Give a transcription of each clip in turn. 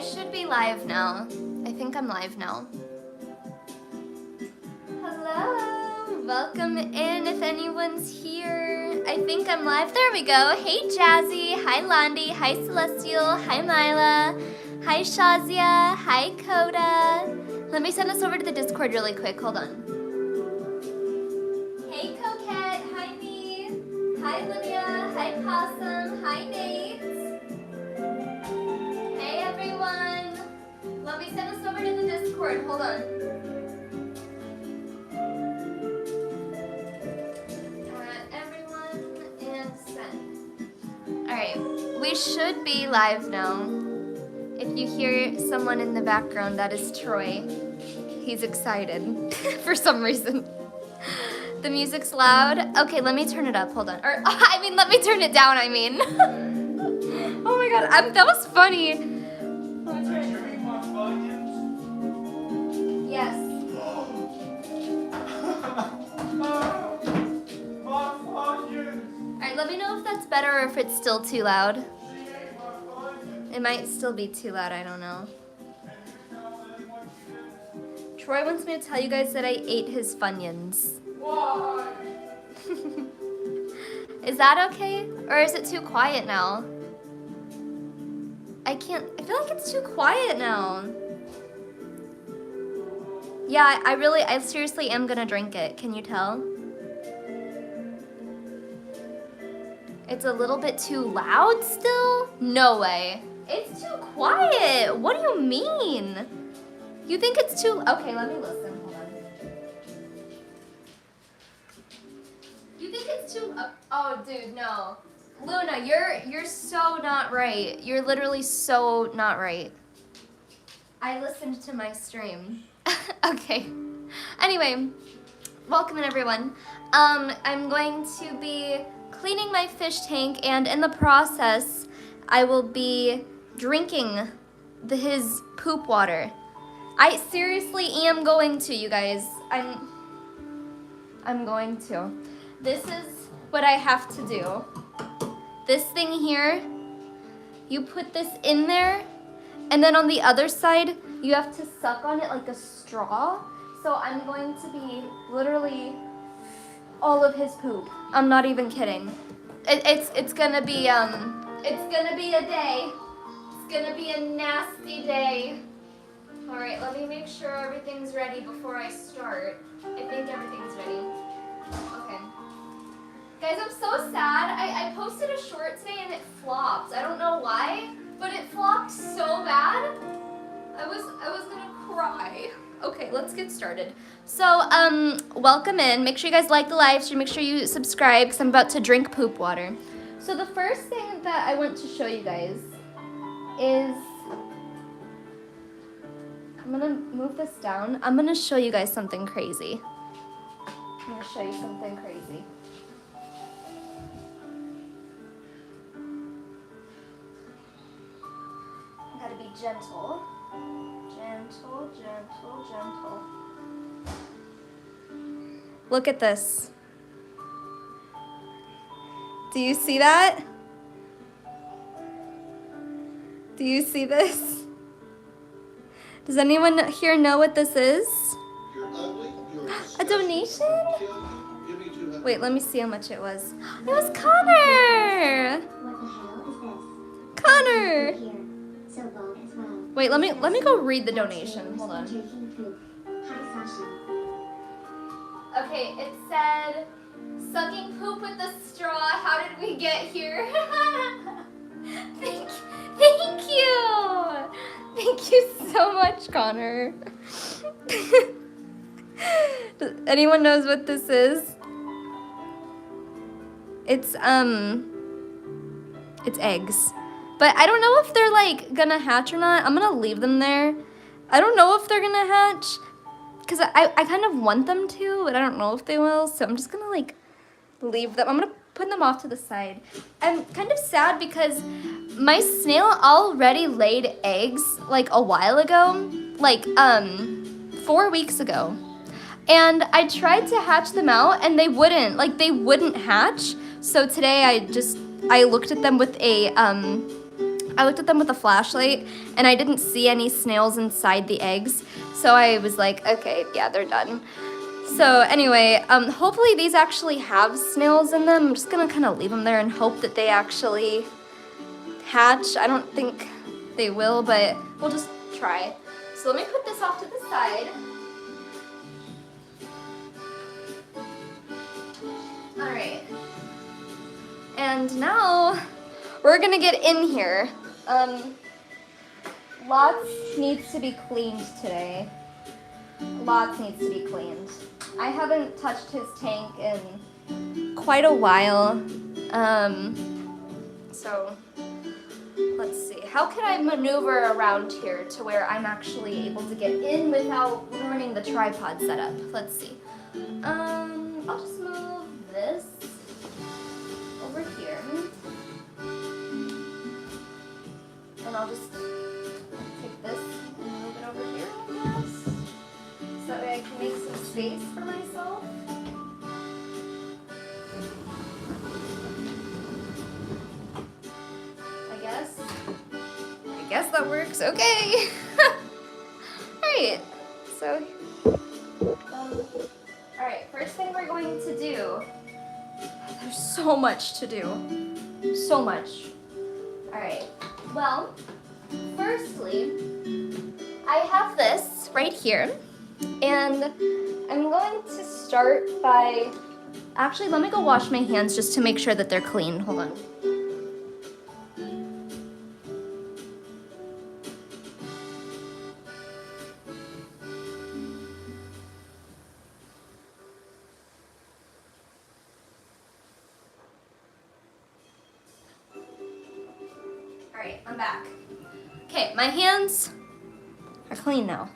should be live now. I think I'm live now. Hello, welcome in if anyone's here. I think I'm live. There we go. Hey Jazzy, hi Londi, hi Celestial, hi Mila, hi Shazia, hi Coda. Let me send this over to the Discord really quick. Hold on. Hey Coquette, hi Me, hi Lydia, hi Possum, hi Nate. Hey everyone. Let me send this over to the Discord. Hold on. Everyone and send. Alright, we should be live now. If you hear someone in the background, that is Troy. He's excited for some reason. The music's loud. Okay, let me turn it up. Hold on. Or let me turn it down, Oh my god, that was funny. Let me turn it down. Yes. Alright, let me know if that's better or if it's still too loud. It might still be too loud, I don't know. Troy wants me to tell you guys that I ate his Funyuns. Why? Is that okay? Or is it too quiet now? I feel like it's too quiet now. Yeah, I seriously am gonna drink it. Can you tell? It's a little bit too loud still? No way. It's too quiet. What do you mean? You think it's too... Okay, let me listen. Hold on. You think it's too... Oh, dude, no. Luna, you're so not right. You're literally so not right. I listened to my stream. Okay. Anyway, welcome in everyone. I'm going to be cleaning my fish tank, and in the process, I will be drinking his poop water. I seriously am going to, you guys. I'm going to. This is what I have to do. This thing here, you put this in there, and then on the other side, you have to suck on it like a straw. So I'm going to be literally all of his poop. I'm not even kidding. It's gonna be a day. It's gonna be a nasty day. All right, let me make sure everything's ready before I start. I think everything's ready. Okay. Guys, I'm so sad. I posted a short today and it flopped. I don't know why, but it flopped so bad. I was gonna cry. Okay, let's get started. So, welcome in. Make sure you guys like the live stream. Make sure you subscribe because I'm about to drink poop water. So the first thing that I want to show you guys is, I'm gonna move this down. I'm gonna show you guys something crazy. I'm gonna show you something crazy. I gotta be gentle. Gentle, gentle, gentle. Look at this. Do you see that? Do you see this? Does anyone here know what this is? You're ugly. You're a donation? Give me 200. Wait, let me see how much it was. It was Connor! What the hell is this? Connor! Here. So bold as well. Wait, let me go read the donation. Hold on. Drinking poop. Hi, Sasha. Okay, it said, sucking poop with a straw. How did we get here? Thank you. Thank you so much, Connor. Anyone knows what this is? It's eggs. But I don't know if they're like gonna hatch or not. I'm gonna leave them there. I don't know if they're gonna hatch because I kind of want them to, but I don't know if they will. So I'm just gonna like leave them. I'm gonna put them off to the side. I'm kind of sad because my snail already laid eggs like a while ago, like 4 weeks ago. And I tried to hatch them out and they wouldn't hatch. So today I looked at them with a I looked at them with a flashlight and I didn't see any snails inside the eggs. So I was like, okay, yeah, they're done. So anyway, hopefully these actually have snails in them. I'm just gonna kind of leave them there and hope that they actually hatch. I don't think they will, but we'll just try. So let me put this off to the side. All right. And now we're gonna get in here. Lots needs to be cleaned today. Lots needs to be cleaned. I haven't touched his tank in quite a while. So let's see. How can I maneuver around here to where I'm actually able to get in without ruining the tripod setup? Let's see. I'll just move this over here. And I'll just take this and move it over here, I guess. So that way I can make some space for myself. I guess that works. Okay. Alright. So, alright, first thing we're going to do. There's so much to do. So much. Alright. Well, firstly, I have this right here. And I'm going to start by. Actually, let me go wash my hands just to make sure that they're clean. Hold on. Alright, I'm back. Okay, my hands are clean now.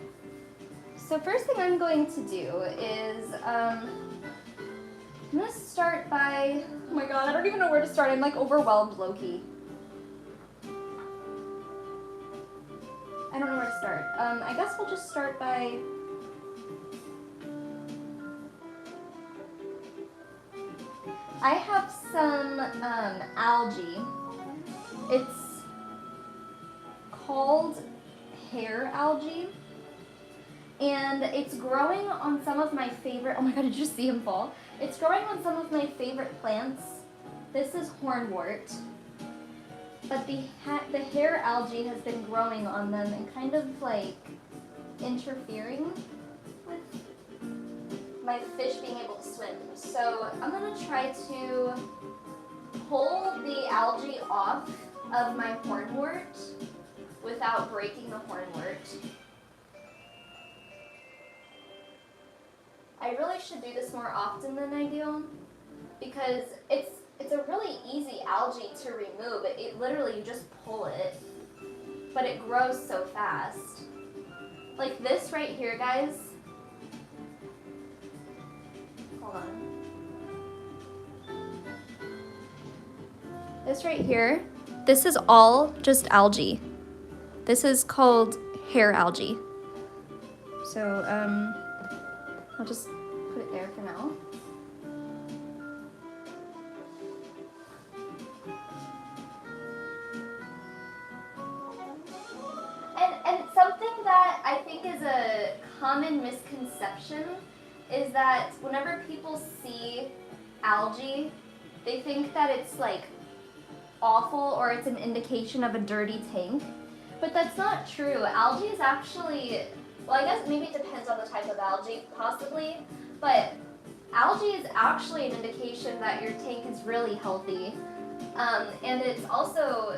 So first thing I'm going to do is, I'm gonna start by, oh my god, I don't even know where to start. I'm like overwhelmed, low-key. I don't know where to start. I guess we'll just start by, I have some algae. It's called hair algae. And it's growing on some of my favorite, oh my god, did you see him fall? It's growing on some of my favorite plants. This is hornwort. But the hair algae has been growing on them and kind of like interfering with my fish being able to swim. So I'm gonna try to pull the algae off of my hornwort without breaking the hornwort. I really should do this more often than I do because it's a really easy algae to remove. It literally, you just pull it, but it grows so fast. Like this right here, guys. Hold on. This right here, this is all just algae. This is called hair algae. So, I'll just put it there for now. And something that I think is a common misconception is that whenever people see algae, they think that it's like awful or it's an indication of a dirty tank. But that's not true. Algae is actually, well, I guess maybe it depends on the type of algae, possibly, but algae is actually an indication that your tank is really healthy. And it's also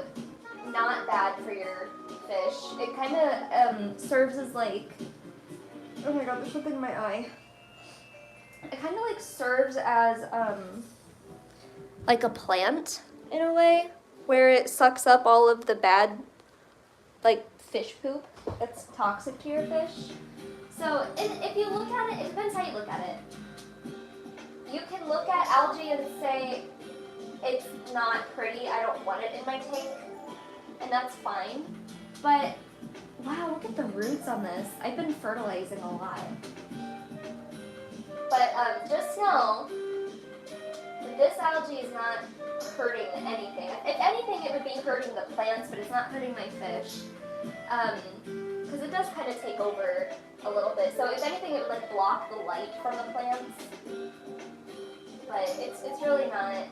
not bad for your fish. It kind of serves as like, oh my god, there's something in my eye. It kind of like serves as like a plant in a way, where it sucks up all of the bad like fish poop that's toxic to your fish. So if you look at it, it depends how you look at it. You can look at algae and say, it's not pretty, I don't want it in my tank, and that's fine. But wow, look at the roots on this. I've been fertilizing a lot. But just know that this algae is not hurting anything. If anything, it would be hurting the plants, but it's not hurting my fish. Because it does kind of take over a little bit. So if anything, it would like block the light from the plants. But it's really not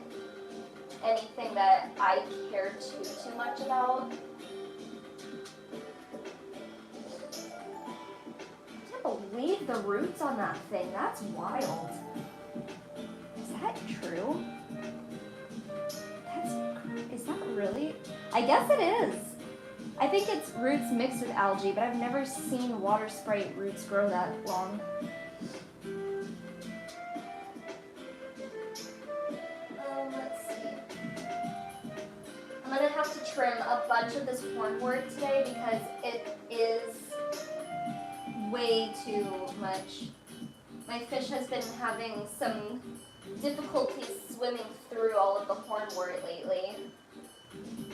anything that I care too much about. I can't believe the roots on that thing. That's wild. Is that true? Is that really? I guess it is. I think it's roots mixed with algae, but I've never seen water sprite roots grow that long. Let's see. I'm gonna have to trim a bunch of this hornwort today because it is way too much. My fish has been having some difficulty swimming through all of the hornwort lately,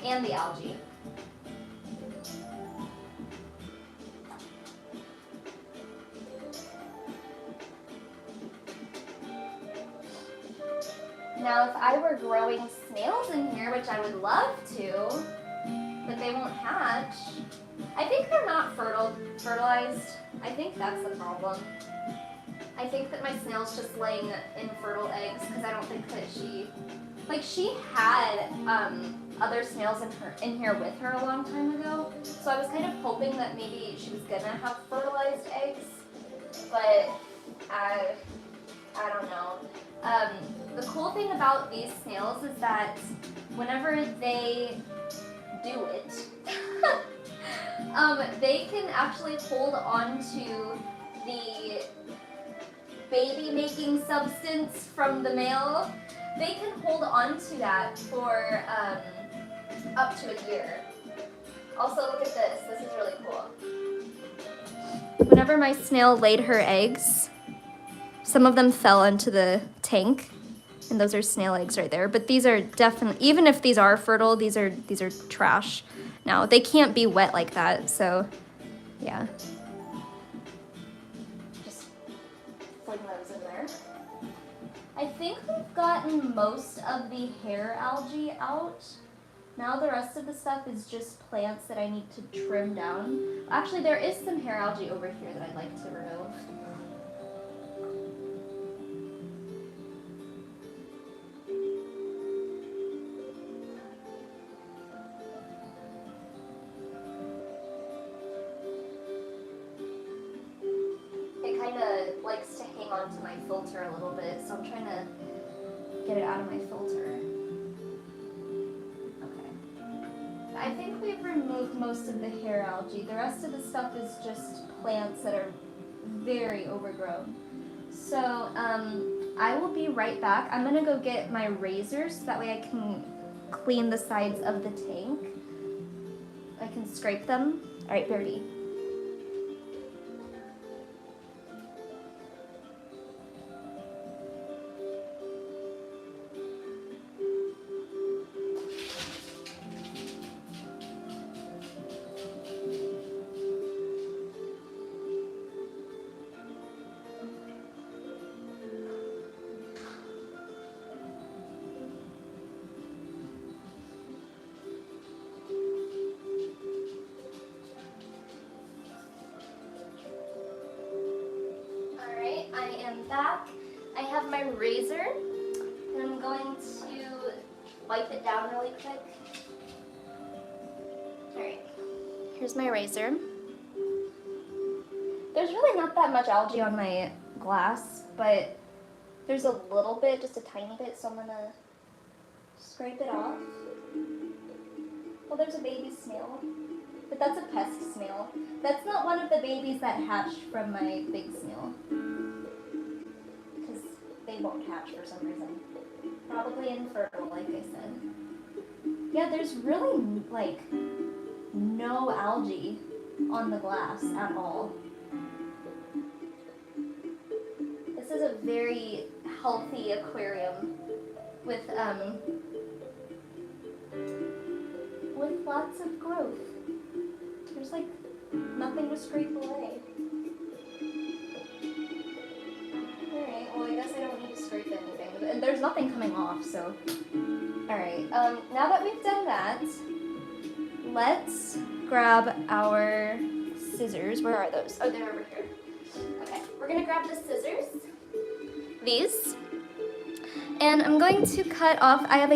and the algae. Now, if I were growing snails in here, which I would love to, but they won't hatch, I think they're not fertilized. I think that's the problem. I think that my snail's just laying infertile eggs because I don't think that she had other snails in here with her a long time ago. So I was kind of hoping that maybe she was gonna have fertilized eggs, but I don't know. The cool thing about these snails is that whenever they do it, they can actually hold on to the baby making substance from the male. They can hold on to that for up to a year. Also, look at this. This is really cool. Whenever my snail laid her eggs, some of them fell into the tank, and those are snail eggs right there. But these are definitely, even if these are fertile, these are trash. Now, they can't be wet like that, so yeah. Just fling those in there. I think we've gotten most of the hair algae out. Now the rest of the stuff is just plants that I need to trim down. Actually, there is some hair algae over here that I'd like to remove. Likes to hang on to my filter a little bit, so I'm trying to get it out of my filter. Okay. I think we've removed most of the hair algae. The rest of the stuff is just plants that are very overgrown. So I will be right back. I'm gonna go get my razor so that way I can clean the sides of the tank. I can scrape them. All right, Birdie. Back. I have my razor, and I'm going to wipe it down really quick. Alright, here's my razor. There's really not that much algae on my glass, but there's a little bit, just a tiny bit, so I'm gonna scrape it off. Well, there's a baby snail, but that's a pest snail. That's not one of the babies that hatched from my big snail. They won't hatch for some reason. Probably infertile, like I said. Yeah, there's really, like, no algae on the glass at all. This is a very healthy aquarium with lots of growth. There's, like, nothing to scrape away. Alright, well I guess I don't need to scrape anything. And there's nothing coming off, so Alright, now that we've done that, let's grab our scissors. Where are those? Oh, they're over here. Okay, we're gonna grab the scissors, these, and I'm going to cut off, I have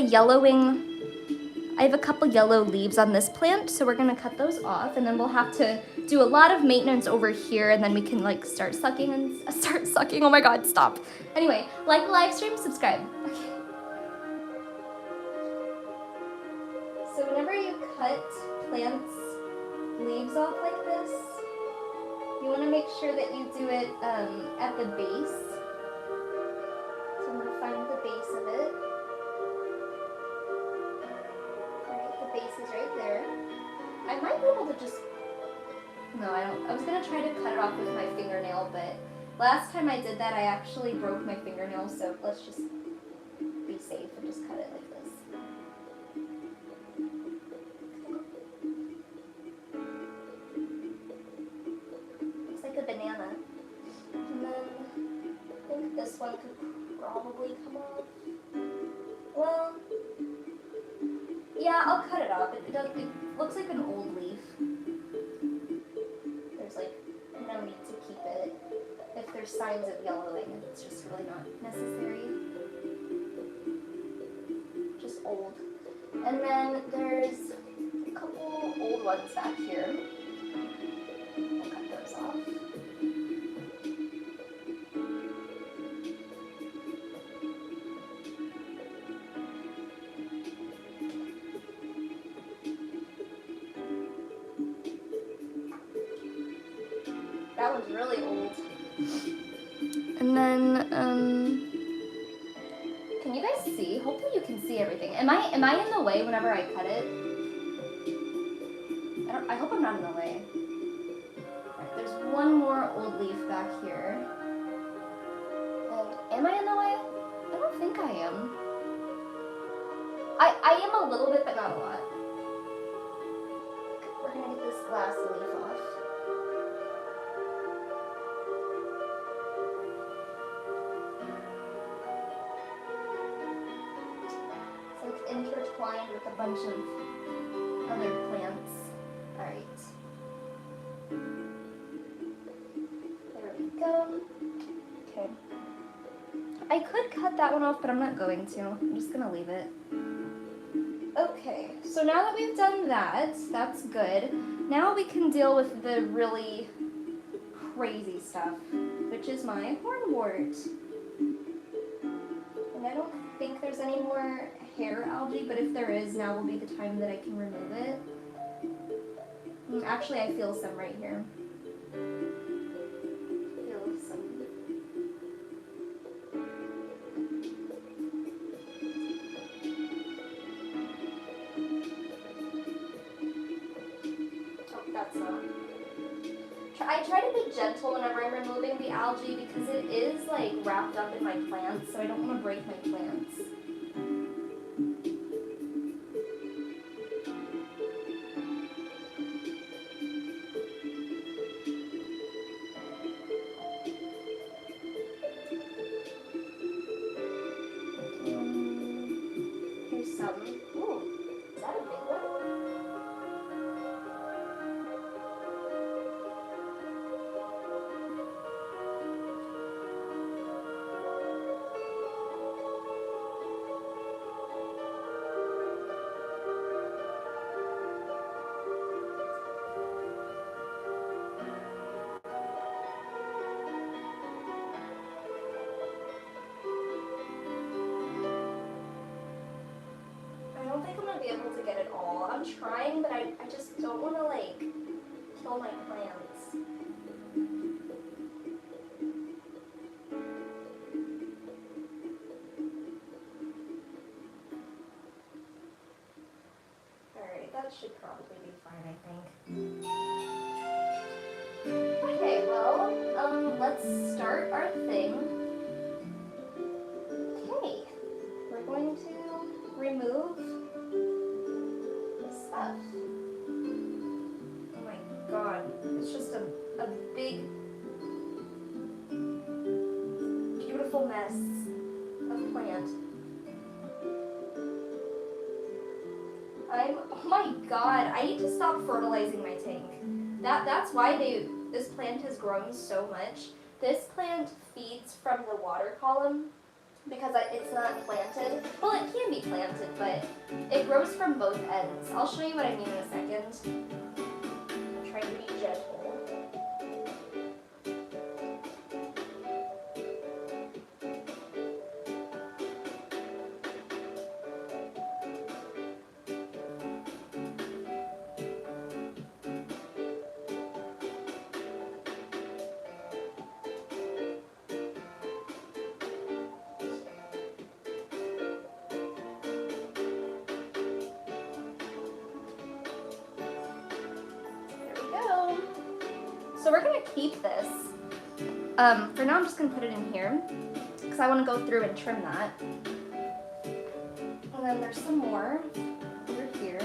a couple yellow leaves on this plant, so we're gonna cut those off, and then we'll have to do a lot of maintenance over here, and then we can like start sucking, oh my god, stop. Anyway, like the live stream, subscribe. Okay. So whenever you cut plants leaves off like this, you want to make sure that you do it at the base. So I'm going to find the base of it. Alright, the base is right there. I might be able to just... No, I don't. I was going to try to cut it off with my fingernail, but last time I did that I actually broke my fingernail, so let's just be safe and just cut it like this. A banana. And then I think this one could probably come off. Well, yeah, I'll cut it off. It looks like an old leaf. There's like no need to keep it. If there's signs of yellowing, it's just really not necessary. Just old. And then there's a couple old ones back here. I'll cut those off. That one's really old. And then, can you guys see? Hopefully you can see everything. Am I in the way whenever I cut it? I hope I'm not in the way. Right, there's one more old leaf back here. And am I in the way? I don't think I am. I am a little bit, but not a lot. We're gonna get this last leaf off. Intertwined with a bunch of other plants. Alright. There we go. Okay. I could cut that one off, but I'm not going to. I'm just gonna leave it. Okay, so now that we've done that, that's good. Now we can deal with the really crazy stuff, which is my hornwort. And I don't think there's any more hair algae, but if there is, now will be the time that I can remove it. Actually, I feel some right here. Feel some. Oh, that's not. I try to be gentle whenever I'm removing the algae because it is like wrapped up in my plants, so I don't want to break my plants. Here's some. Ooh, is that a big one? I don't think I'm gonna be able to get it all. I'm trying, but I just don't want to like kill my plants. Alright, that should probably be fine, I think. Okay, well, let's start our thing. Okay, we're going to remove this stuff. Oh my god, it's just a big, beautiful mess of plant. Oh my god, I need to stop fertilizing my tank. That's why this plant has grown so much. This plant feeds from the water column because it's not planted. Well, it can be planted, but it grows from both ends. I'll show you what I mean in a second. I'm trying to be gentle. So we're gonna keep this. For now I'm just gonna put it in here because I wanna go through and trim that. And then there's some more over here.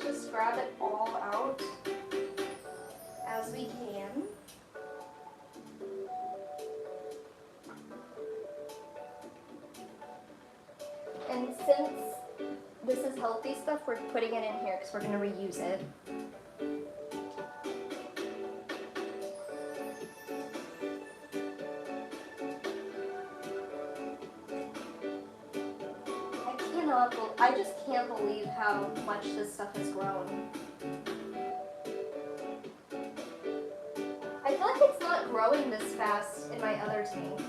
Just grab it all out as we can. And since this is healthy stuff, we're putting it in here because we're going to reuse it. I just can't believe how much this stuff has grown. I feel like it's not growing this fast in my other tank.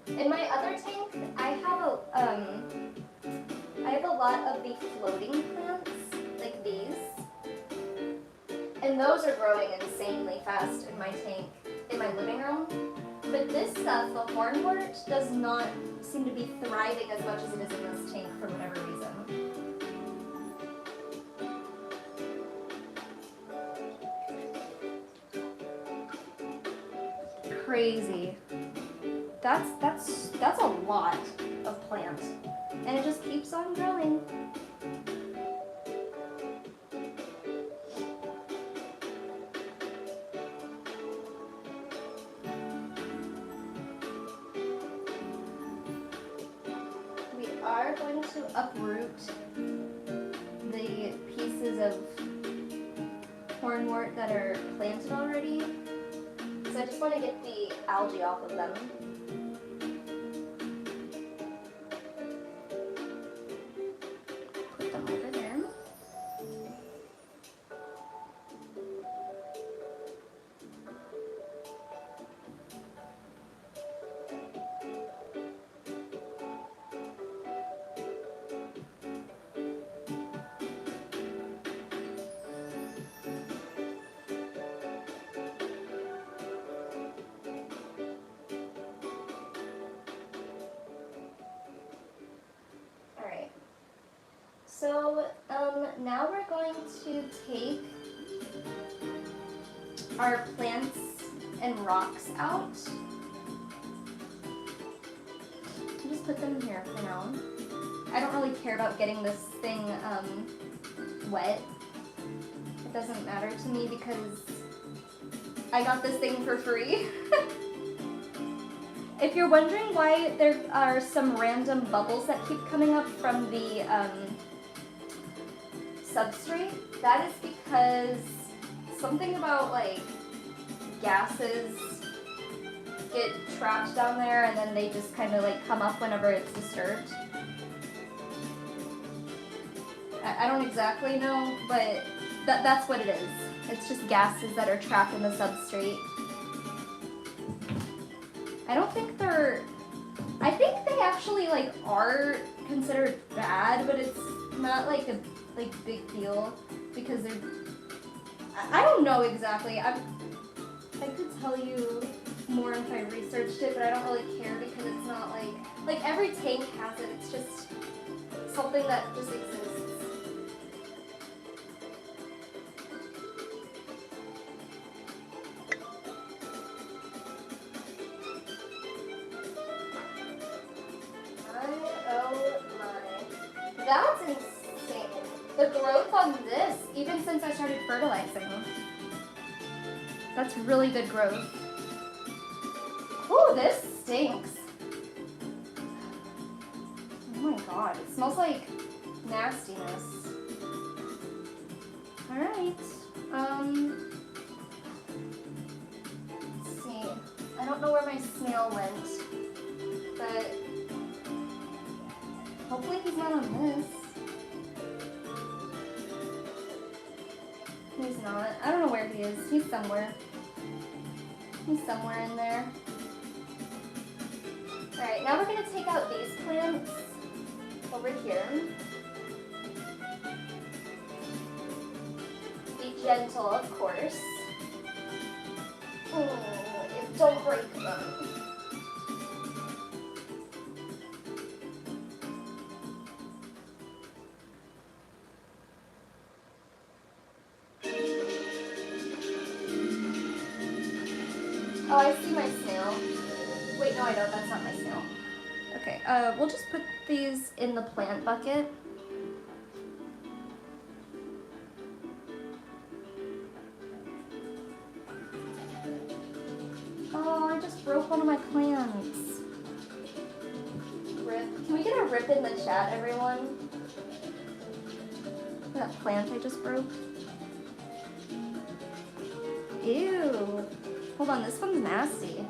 In my other tank, I have a lot of the floating plants, like these, and those are growing insanely fast in my tank, in my living room. But this stuff, the hornwort, does not seem to be thriving as much as it is in this tank for whatever reason. Crazy. That's a lot of plant. And it just keeps on growing. Are going to uproot the pieces of hornwort that are planted already. So I just want to get the algae off of them. Put them over there. So now we're going to take our plants and rocks out. Just put them here for now. I don't really care about getting this thing wet. It doesn't matter to me because I got this thing for free. If you're wondering why there are some random bubbles that keep coming up from the substrate, that is because something about like gases get trapped down there and then they just kind of like come up whenever it's disturbed. I don't exactly know, but that's what it is. It's just gases that are trapped in the substrate. I think they actually like are considered bad, but it's not like a big deal because they're, I don't know exactly. I could tell you more if I researched it, but I don't really care because it's not like every tank has it. It's just something that just exists. Oh my. That's insane. The growth on this, even since I started fertilizing. That's really good growth. Ooh, this stinks. Oh my god, it smells like nastiness. Alright. Let's see. I don't know where my snail went, but hopefully he's not on this. He's not. I don't know where he is. He's somewhere. He's somewhere in there. Alright, now we're going to take out these plants over here. Be gentle, of course. Don't break them. Oh, I see my snail. Wait, no I don't, that's not my snail. Okay, we'll just put these in the plant bucket. Oh, I just broke one of my plants. Rip. Can we get a rip in the chat, everyone? That plant I just broke. Ew. Hold on, this one's nasty.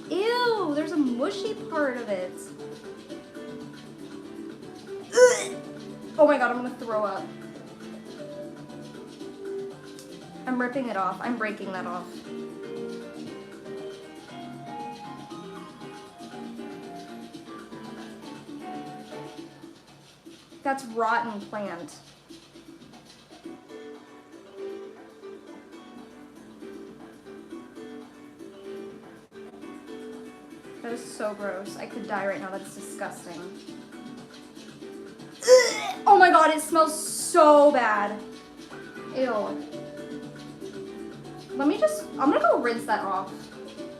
Ew, there's a mushy part of it. Ugh. Oh my god, I'm gonna throw up. I'm ripping it off. I'm breaking that off. That's rotten plant. That is so gross. I could die right now. That's disgusting. Ugh. Oh my god, it smells so bad. Ew. I'm gonna go rinse that off.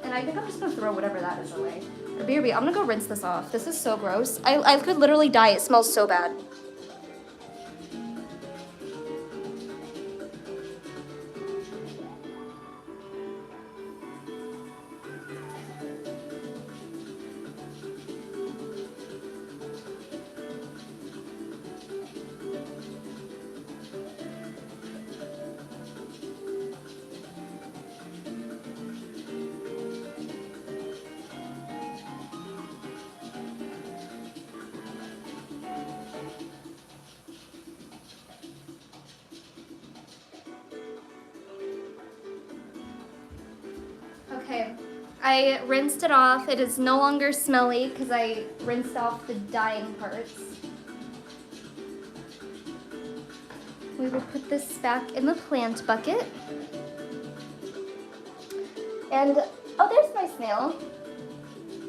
And I think I'm just gonna throw whatever that is away. Or BRB, I'm gonna go rinse this off. This is so gross. I could literally die. It smells so bad. Okay, I rinsed it off. It is no longer smelly because I rinsed off the dying parts. We will put this back in the plant bucket. And, oh, there's my snail.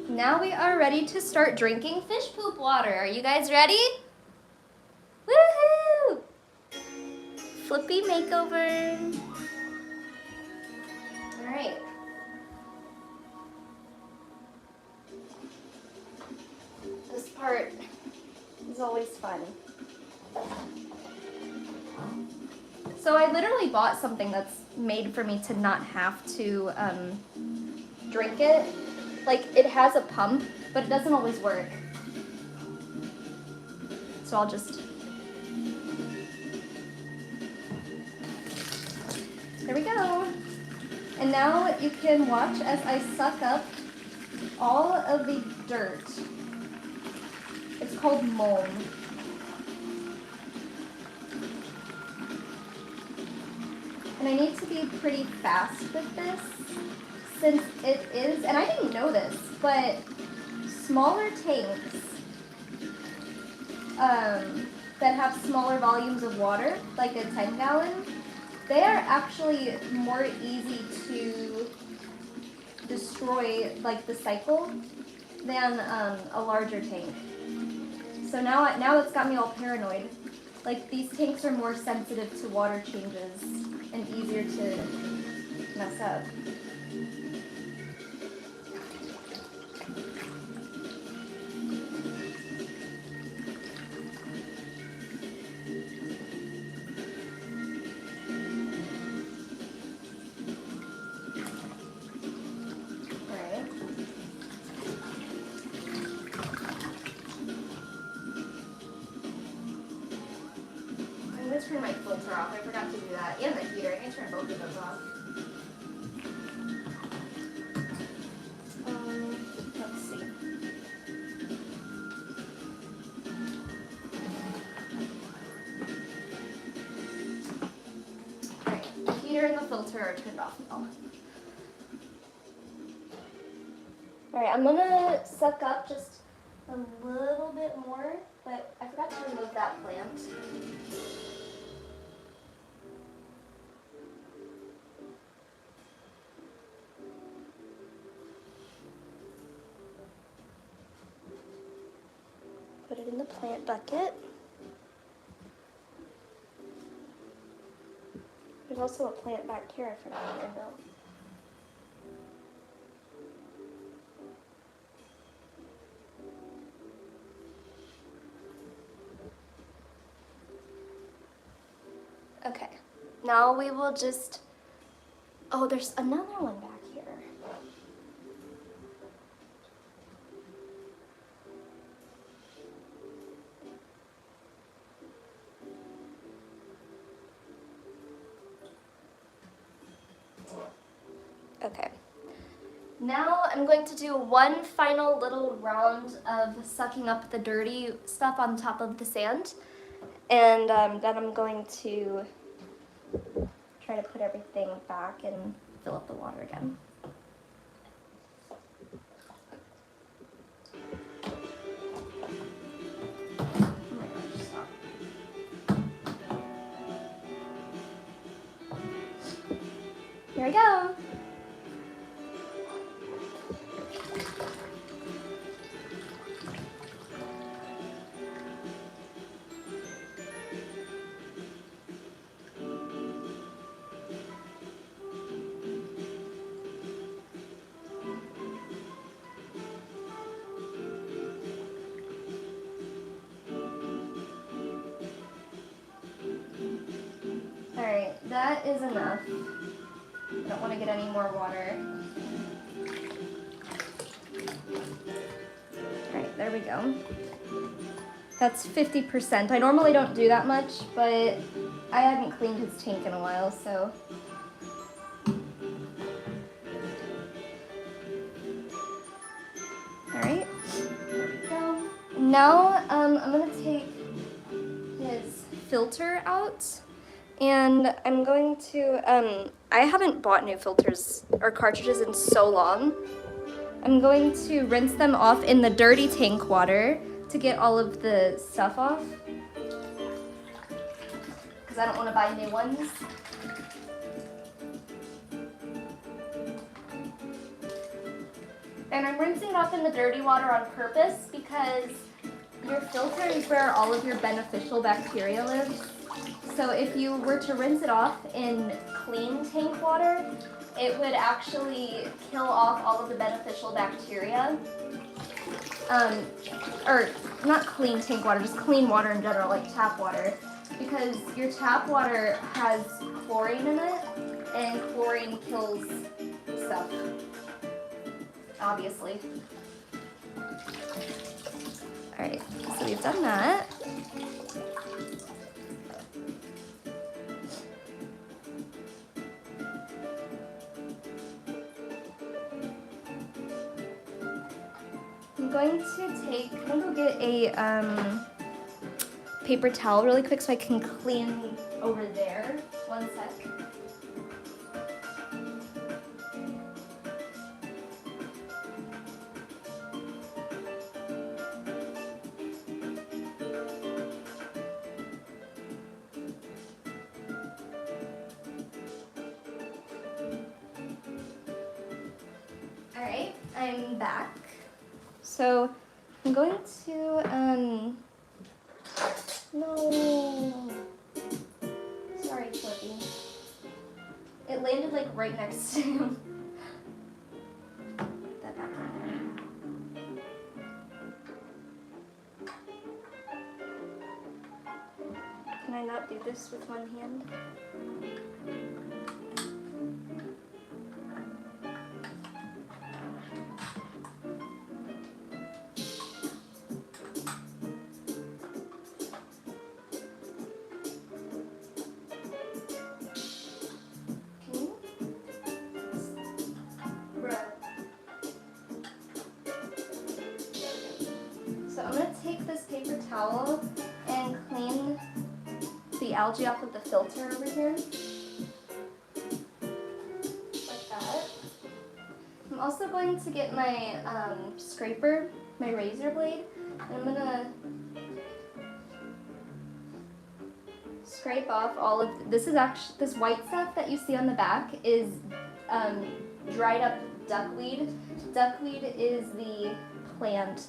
Now we are ready to start drinking fish poop water. Are you guys ready? Woohoo! Flippy makeover. All right. This part is always fun. So I literally bought something that's made for me to not have to drink it. Like, it has a pump, but it doesn't always work. So I'll just... There we go. And now you can watch as I suck up all of the dirt. It's called mulm. And I need to be pretty fast with this, since it is, and I didn't know this, but smaller tanks that have smaller volumes of water, like a 10-gallon, they are actually more easy to destroy, like the cycle. than a larger tank. So now it's got me all paranoid. Like, these tanks are more sensitive to water changes and easier to mess up. I'm gonna turn my filter off. I forgot to do that. And the heater. I'm gonna turn both of those off. Let's see. Alright, the heater and the filter are turned off now. Alright, I'm gonna suck up just a little bit more, but I forgot to remove that plant. Put it in the plant bucket. There's also a plant back here I forgot to remove. Okay, now we will just, oh, there's another one back here. Okay, now I'm going to do one final little round of sucking up the dirty stuff on top of the sand. And then I'm going to try to put everything back and fill up the water again. Oh my gosh, stop. Here we go. Alright, that is enough. I don't want to get any more water. Alright, there we go. That's 50%. I normally don't do that much, but I hadn't cleaned his tank in a while, so. Alright, there we go. Now, I'm going to take his filter out. And I'm going to, I haven't bought new filters or cartridges in so long. I'm going to rinse them off in the dirty tank water to get all of the stuff off. Because I don't want to buy new ones. And I'm rinsing it off in the dirty water on purpose because your filter is where all of your beneficial bacteria lives. So if you were to rinse it off in clean tank water, it would actually kill off all of the beneficial bacteria. Or not clean tank water, just clean water in general, like tap water. Because your tap water has chlorine in it, and chlorine kills stuff, obviously. Alright, so we've done that. I'm going to go get a paper towel really quick so I can clean over there. One sec. Alright, I'm back. So I'm going to, no. Sorry, Flippy. It landed like right next to him. Put that back in there. Can I not do this with one hand? So I'm going to take this paper towel and clean the algae off of the filter over here. Like that. I'm also going to get my scraper, my razor blade, and I'm going to scrape off all of, this is actually, this white stuff that you see on the back is dried up duckweed. Duckweed is the plant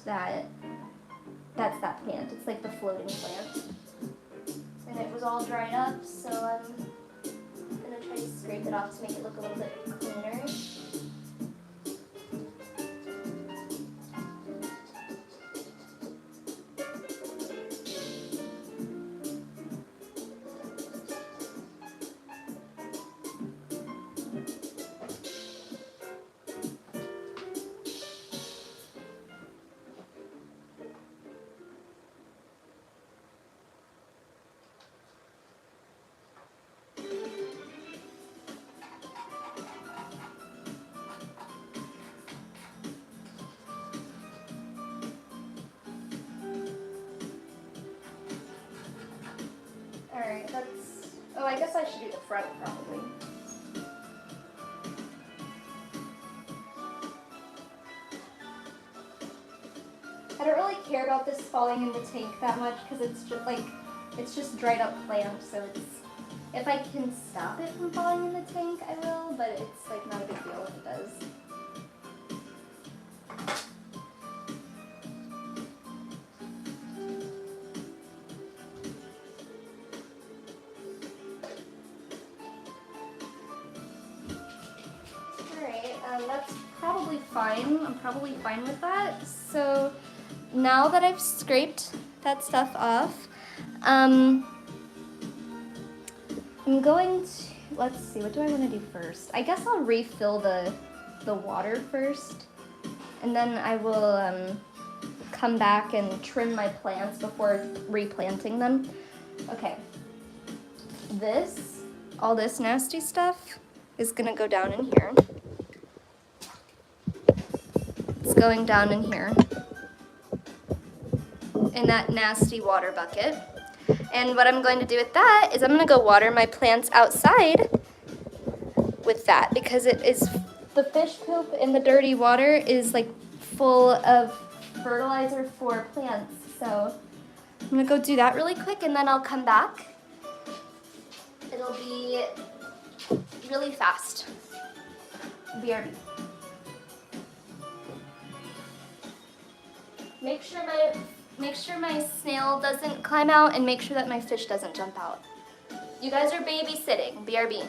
that's that plant. It's like the floating plant. And it was all dried up, so I'm gonna try to scrape it off to make it look a little bit cleaner. Alright, that's... Oh, I guess I should do the front probably. I don't really care about this falling in the tank that much because it's just dried up plant, so if I can stop it from falling in the tank, I will, but it's like not a big deal if it does. That's probably fine. I'm probably fine with that. So now that I've scraped that stuff off, I'm going to, let's see, what do I want to do first? I guess I'll refill the water first, and then I will come back and trim my plants before replanting them. Okay, all this nasty stuff is gonna go down in here. It's going down in here in that nasty water bucket. And what I'm going to do with that is I'm going to go water my plants outside with that, because the fish poop in the dirty water is like full of fertilizer for plants. So I'm going to go do that really quick and then I'll come back. It'll be really fast. BRB. Make sure my snail doesn't climb out, and make sure that my fish doesn't jump out. You guys are babysitting. BRB.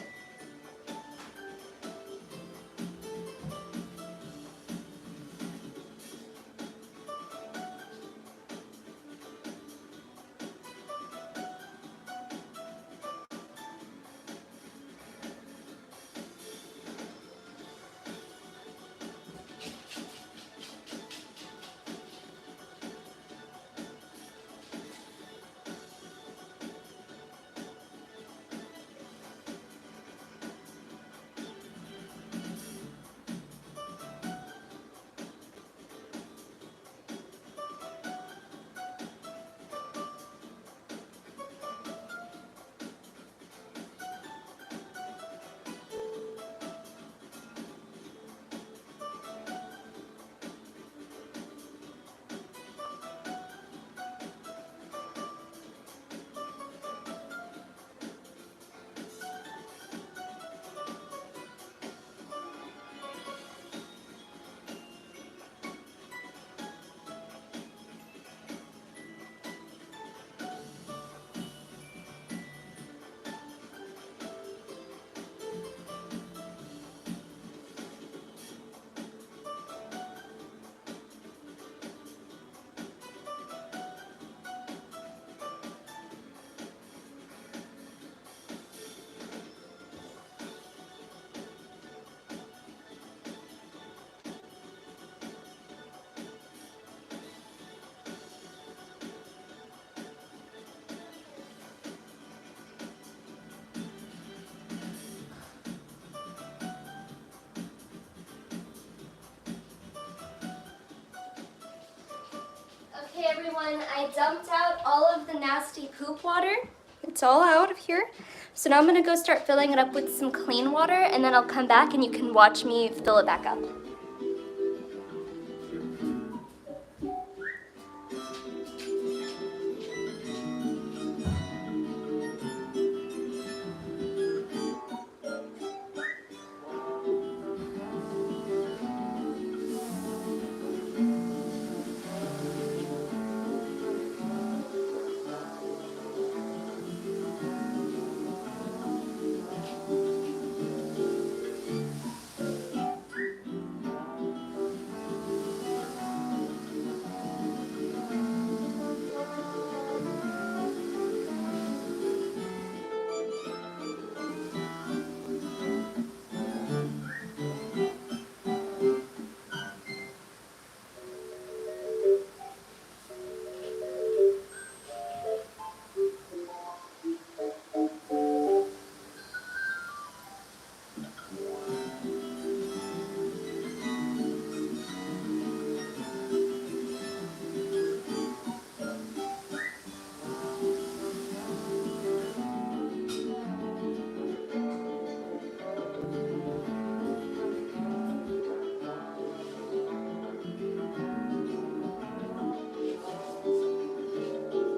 Okay, everyone, I dumped out all of the nasty poop water. It's all out of here. So now I'm gonna go start filling it up with some clean water, and then I'll come back and you can watch me fill it back up.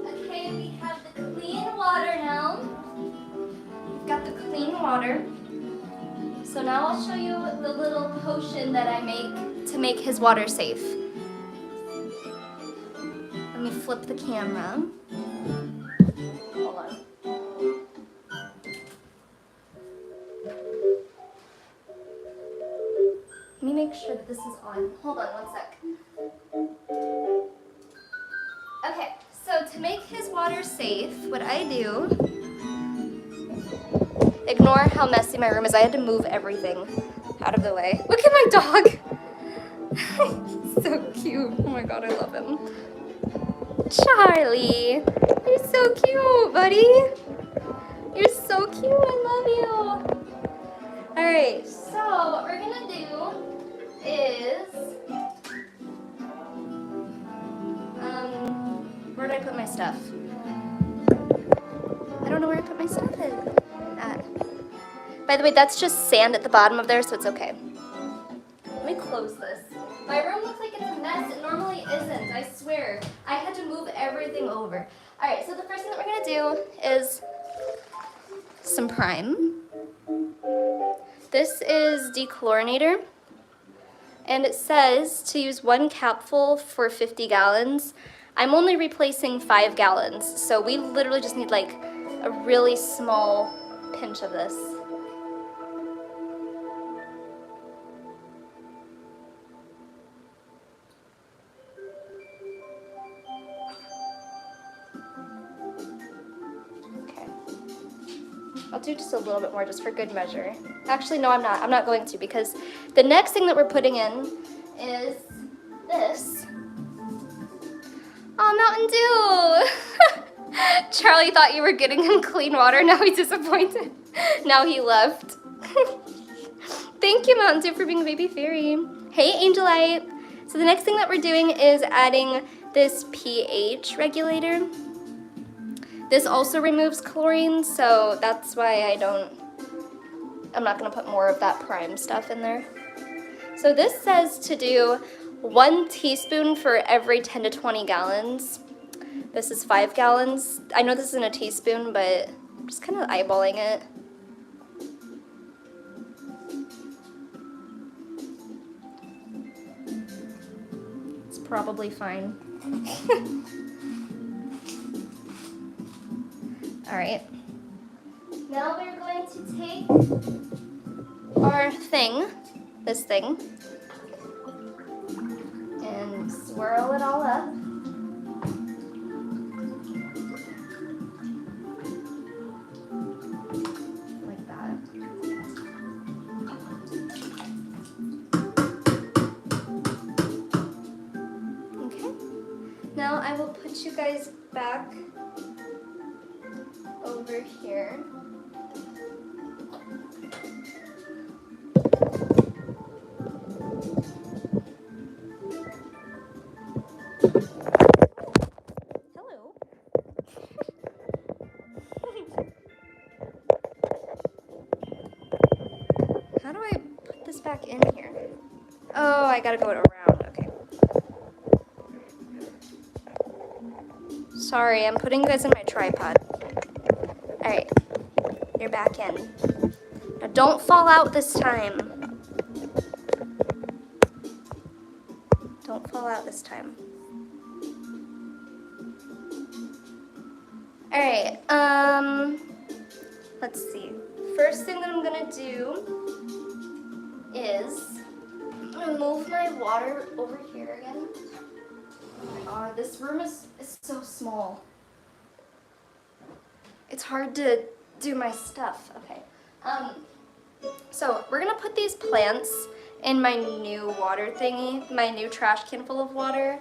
Okay, we have the clean water now. We've got the clean water. So now I'll show you the little potion that I make to make his water safe. Let me flip the camera. Hold on. Let me make sure that this is on. Hold on one sec. Okay, so to make his water safe, what I do, ignore how messy my room is. I had to move everything out of the way. Look at my dog. He's so cute. Oh my god, I love him. Charlie, you're so cute, buddy. You're so cute. I love you. All right, so what we're gonna do is, where did I put my stuff? I don't know where I put my stuff at. By the way, that's just sand at the bottom of there, so it's okay. Let me close this. My room looks like it's a mess. It normally isn't, I swear. I had to move everything over. All right, so the first thing that we're gonna do is some Prime. This is dechlorinator, and it says to use 1 capful for 50 gallons. I'm only replacing 5 gallons, so we literally just need like a really small pinch of this. Okay. I'll do just a little bit more just for good measure. Actually, no, I'm not. I'm not going to, because the next thing that we're putting in is this. Oh, Mountain Dew! Charlie thought you were getting him clean water. Now he's disappointed. Now he left. Thank you, Mountain Dew, for being a baby fairy. Hey, Angelite. So the next thing that we're doing is adding this pH regulator. This also removes chlorine, so that's why I'm not gonna put more of that Prime stuff in there. So this says to do 1 teaspoon for every 10 to 20 gallons. This is 5 gallons. I know this isn't a teaspoon, but I'm just kind of eyeballing it. It's probably fine. All right. Now we're going to take our thing, this thing, and swirl it all up. Like that. Okay. Now I will put you guys back over here. gotta go around. Okay. Sorry, I'm putting you guys in my tripod. Alright. You're back in. Now don't fall out this time. Don't fall out this time. Alright, let's see. First thing that I'm gonna do is I'm gonna move my water over here again. Oh my god, this room is so small. It's hard to do my stuff. Okay. So we're gonna put these plants in my new water thingy, my new trash can full of water.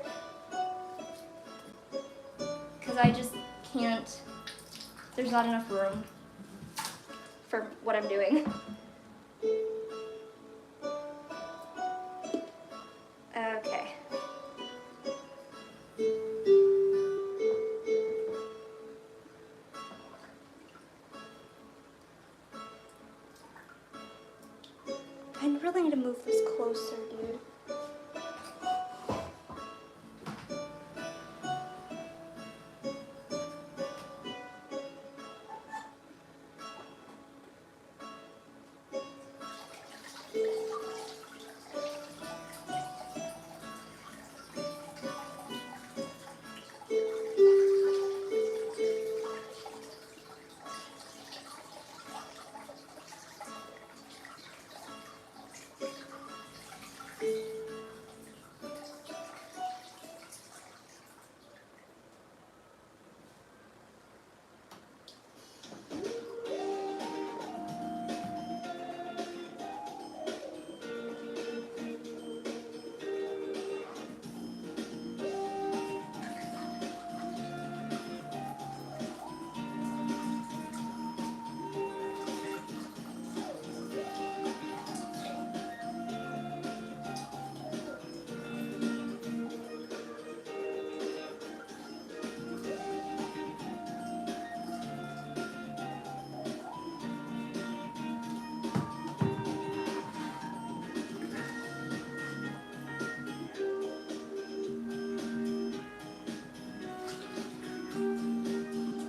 Because I just can't, there's not enough room for what I'm doing. Okay. I really need to move this closer, dude.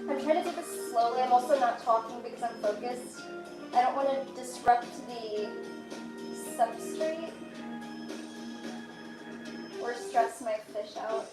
I'm trying to do this slowly. I'm also not talking because I'm focused. I don't want to disrupt the substrate or stress my fish out.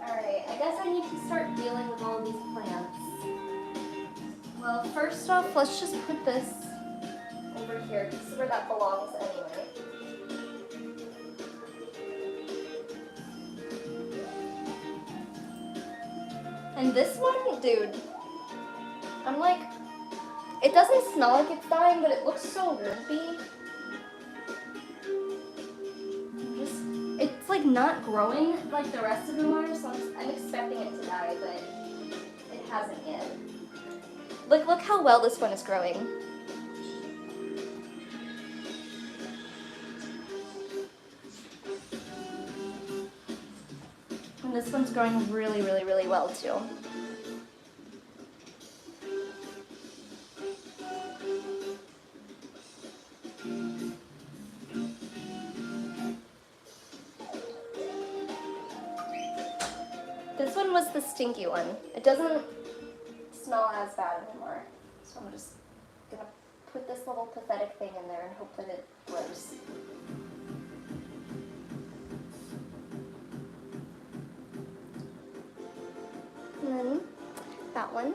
Alright, I guess I need to start dealing with all these plants. Well, first off, let's just put this over here. This is where that belongs anyway. And this one, dude, I'm like, it doesn't smell like it's dying, but it looks so wimpy. It's like not growing like the rest of them are, so I'm expecting it to die, but it hasn't yet. Look how well this one is growing. And this one's growing really, really, really well too. This one was the stinky one. It doesn't smell as bad anymore. So I'm just gonna put this little pathetic thing in there and hope that it grows. And then that one.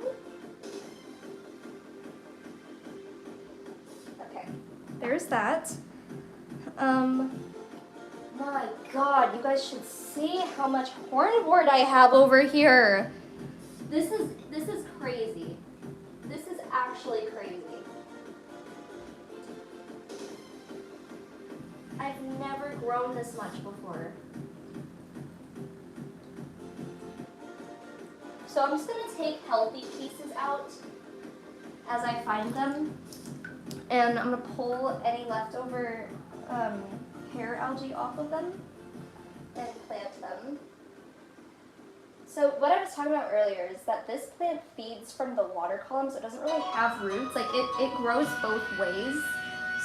Okay, there's that. My God, you guys should see how much hornwort I have over here. This is crazy. This is actually crazy. I've never grown this much before. So I'm just gonna take healthy pieces out as I find them. And I'm gonna pull any leftover hair algae off of them and plant them. So what I was talking about earlier is that this plant feeds from the water column, so it doesn't really have roots. Like it grows both ways.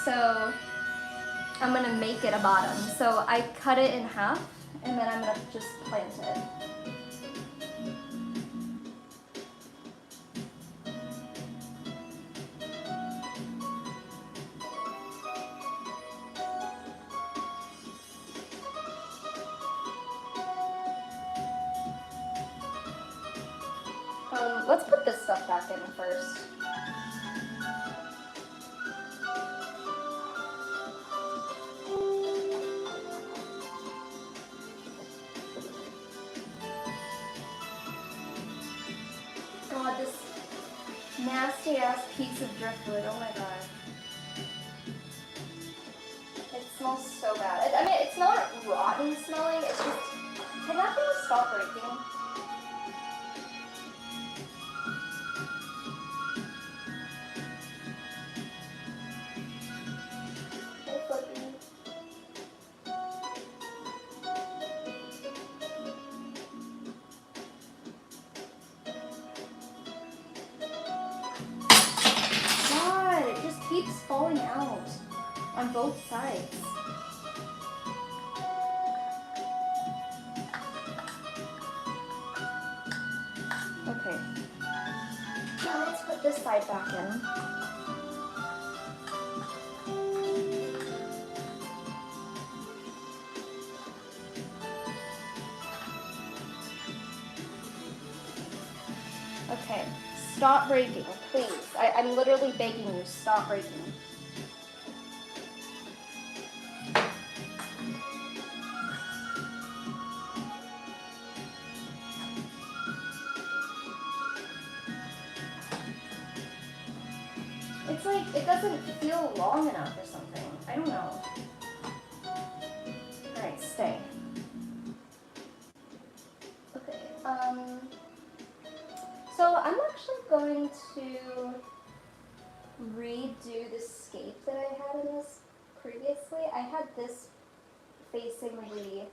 So I'm gonna make it a bottom. So I cut it in half and then I'm gonna just plant it. Let's put this stuff back in first. God, this nasty ass piece of driftwood, oh my god. It smells so bad. I mean, it's not rotten smelling, it's just, can that thing stop breaking? God, it just keeps falling out on both sides. Okay. Now let's put this side back in. Okay, stop breaking, please. I'm literally begging you, stop breaking. It's like, it doesn't feel long enough or something. I don't know. Alright, stay. Okay, so I'm actually going to redo the scape that I had in this previously. I had this facing the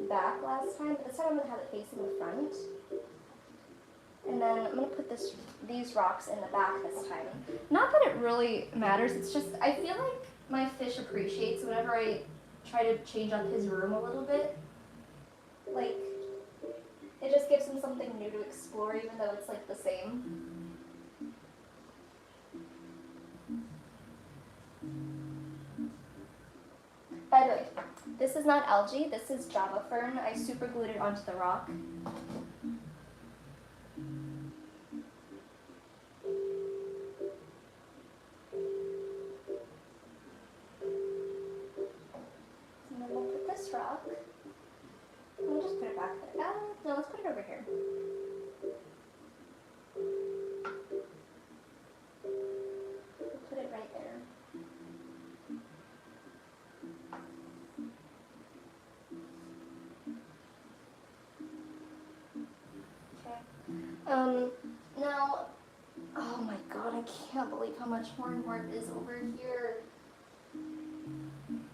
back last time, but this time I'm going to have it facing the front. And then I'm going to put these rocks in the back this time. Not that it really matters, it's just I feel like my fish appreciates whenever I try to change up his room a little bit. Like, it just gives him something new to explore even though it's like the same. By the way, this is not algae, this is Java fern. I super glued it onto the rock. And then we'll put this rock. We'll just put it back there. No, let's put it over here. We'll put it right there. Now, oh my god, I can't believe how much more and more is over here.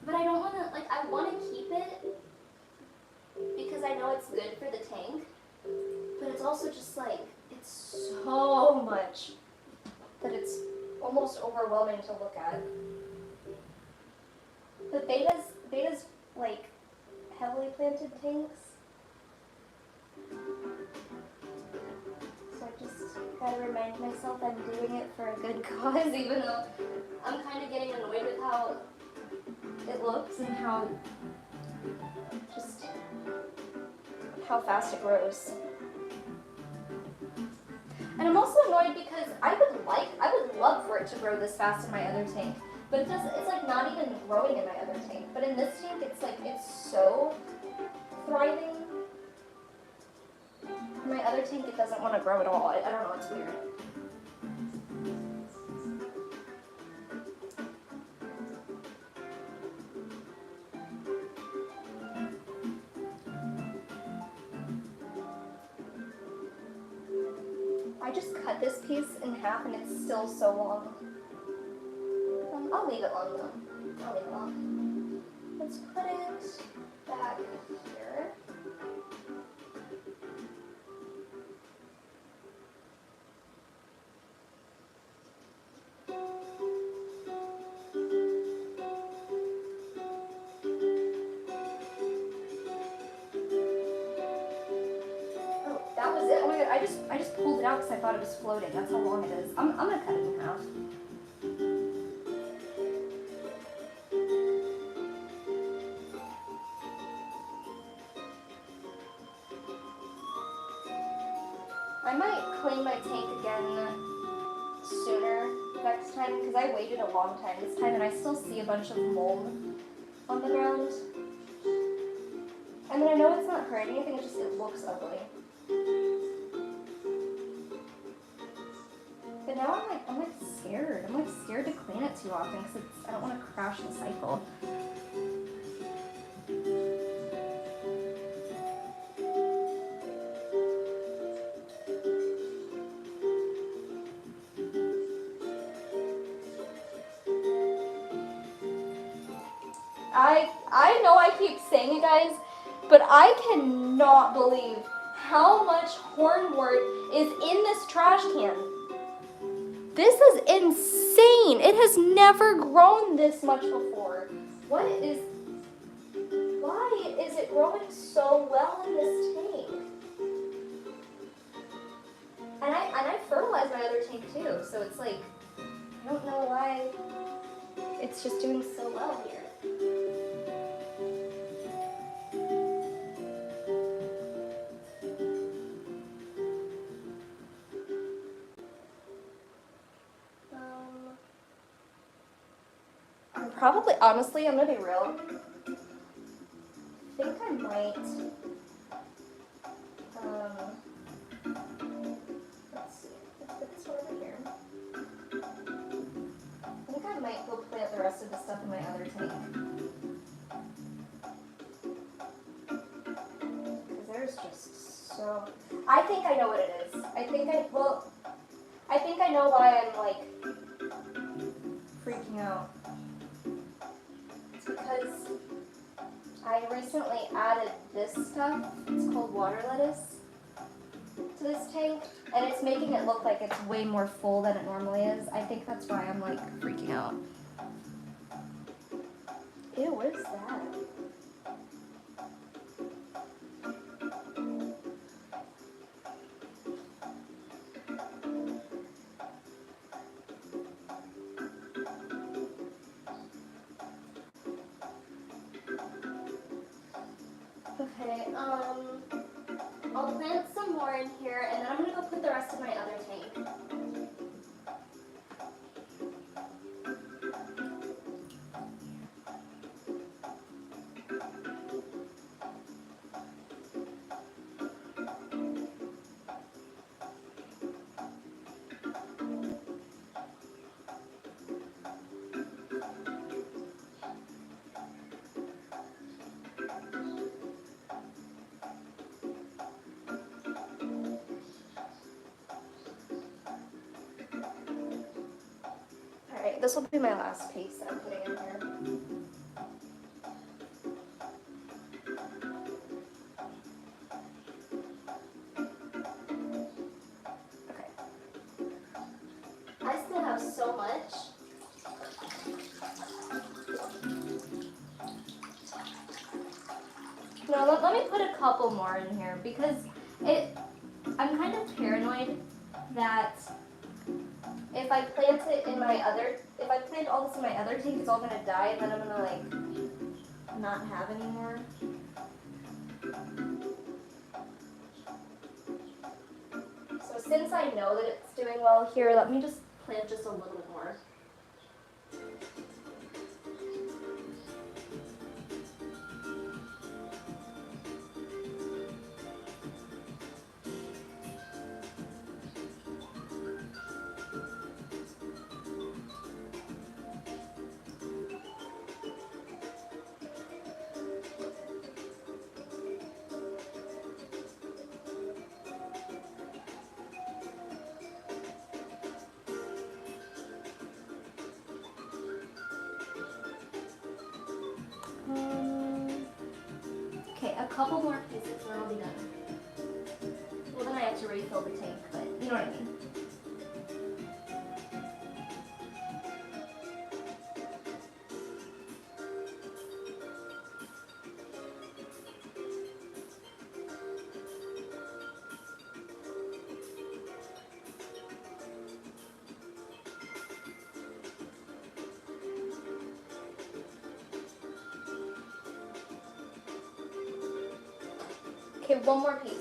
But I don't want to, like, I want to keep it because I know it's good for the tank, but it's also just like, it's so much that it's almost overwhelming to look at. The Beta's like heavily planted tanks. So I just gotta remind myself I'm doing it for a good cause, even though I'm kind of getting annoyed with how it looks and how fast it grows. And I'm also annoyed because I would love for it to grow this fast in my other tank, but it's like not even growing in my other tank. But in this tank, it's like, it's so thriving. In my other tank, it doesn't want to grow at all. I don't know, it's weird. I just cut this piece in half and it's still so long. I'll leave it long though. I'll leave it long. Let's put it back here. Oh, that was it. Oh my god, I just pulled it out because I thought it was floating. That's how long it is. I'm gonna cut it in half. I might clean my tank again sooner next time because I waited a long time this time and I still see a bunch of mold on the ground. I mean, I know it's not hurting anything, it looks ugly. But now I'm like scared. I'm like scared to clean it too often because I don't want to crash the cycle. I know I keep saying it, guys, but I cannot believe how much hornwort is in this trash can. This is insane. It has never grown this much before. Why is it growing so well in this tank? And I fertilized my other tank too, so it's like, I don't know why it's just doing so well here. Probably, honestly, I'm gonna be real. I think I might, let's see, let's put this over here. I think I might go plant the rest of the stuff in my other tank. Because there's just so, I think I know what it is. I think I know why I'm like freaking out. Because I recently added this stuff, it's called water lettuce, to this tank, and it's making it look like it's way more full than it normally is. I think that's why I'm like freaking out. Ew, what is that? Okay, I'll plant some more in here, and then I'm gonna go put the rest in my other tank. Alright, this will be my last piece that I'm putting in here. Okay. I still have so much. No, let me put a couple more in here because I'm kind of paranoid that if I plant all this in my other tank, it's all gonna die, and then I'm gonna like not have any more. So since I know that it's doing well here, let me just plant just a little bit more. couple more pieces and I'll be done. Well, then I have to refill the tank, but you know what I mean. Okay, one more piece.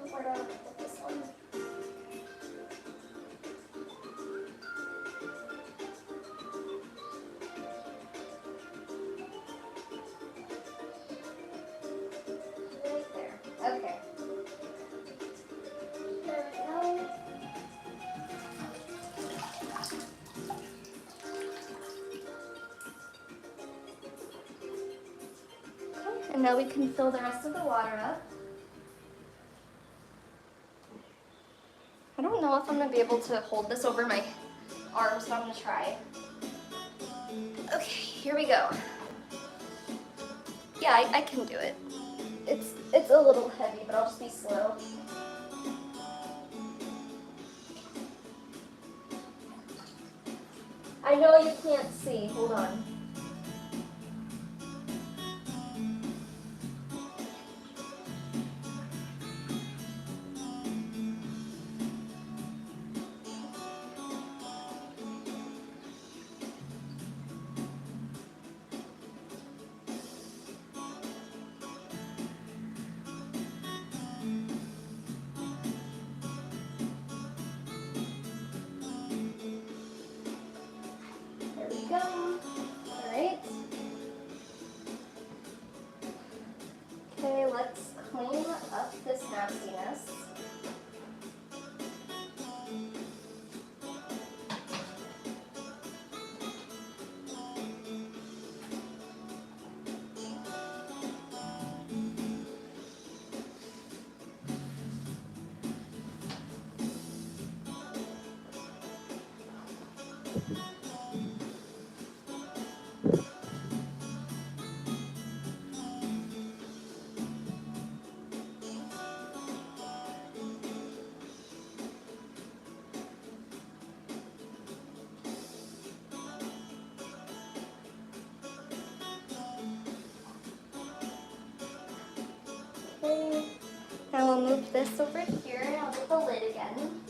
Where do I put this one? Right there. Okay. There we go. Okay, and now we can fill the rest of the water up. I don't know if I'm gonna be able to hold this over my arm, so I'm gonna try. Okay, here we go. Yeah, I can do it. It's a little heavy, but I'll just be slow. I know you can't see. Hold on. There we go. All right. Okay, let's clean up this nastiness. Okay. Now we'll move this over here and I'll get the lid again.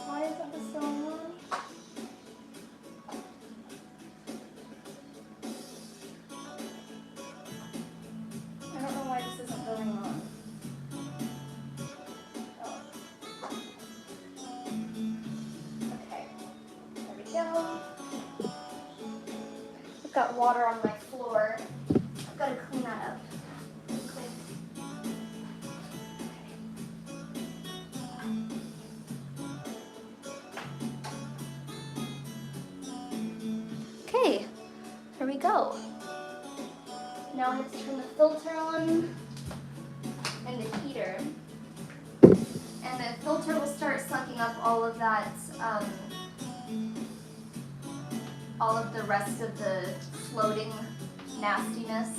Why isn't this going on? I don't know why this isn't going on. Oh. Okay, there we go. I've got water on my floor. I've got to clean that up. Quick. Okay, here we go. Now I have to turn the filter on and the heater. And the filter will start sucking up all of that, all of the rest of the floating nastiness.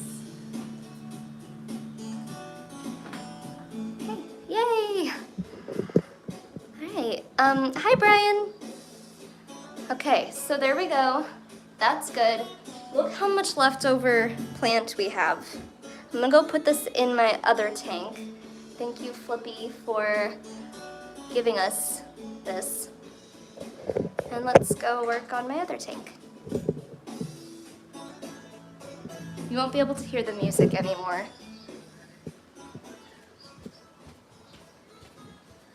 Okay, yay! Alright, hi Brian. Okay, so there we go. That's good. Look how much leftover plant we have. I'm gonna go put this in my other tank. Thank you, Flippy, for giving us this. And let's go work on my other tank. You won't be able to hear the music anymore.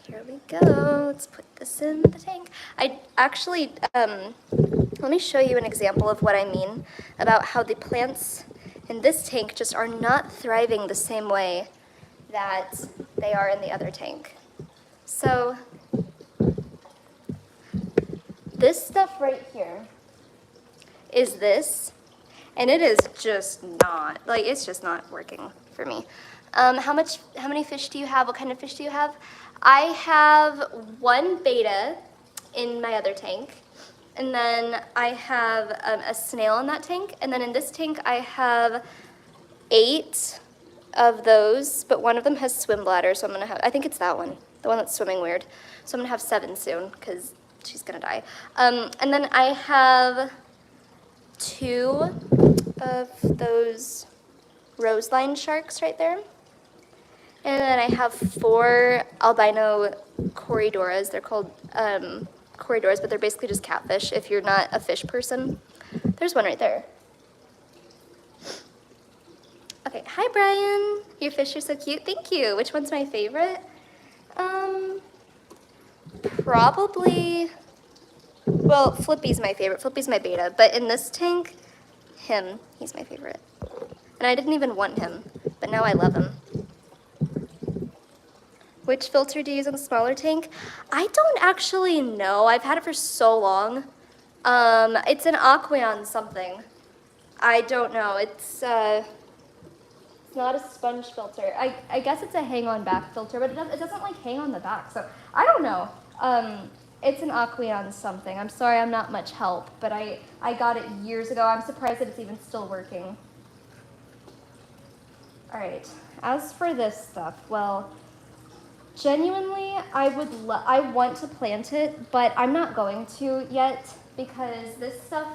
Here we go. Let's put this in the tank. I actually, let me show you an example of what I mean about how the plants in this tank just are not thriving the same way that they are in the other tank. So this stuff right here is this, and it is just not, like, it's just not working for me. How many fish do you have? What kind of fish do you have? I have one betta in my other tank, and then I have a snail in that tank, and then in this tank I have 8 of those, but one of them has swim bladder, so I'm gonna have, I think it's that one, the one that's swimming weird. So I'm gonna have 7 soon, because she's gonna die. And then I have 2 of those rose-line sharks right there. And then I have 4 albino corridoras. They're called corridoras, but they're basically just catfish if you're not a fish person. There's one right there. Okay, hi Brian. Your fish are so cute. Thank you. Which one's my favorite? Probably, well, Flippy's my favorite. Flippy's my betta, but in this tank, he's my favorite. And I didn't even want him, but now I love him. Which filter do you use in the smaller tank? I don't actually know. I've had it for so long. It's an Aqueon something. I don't know. It's not a sponge filter. I guess it's a hang-on back filter, but it doesn't like hang on the back, so I don't know. It's an Aqueon something. I'm sorry I'm not much help, but I got it years ago. I'm surprised that it's even still working. All right, as for this stuff, well, genuinely, I want to plant it, but I'm not going to yet because this stuff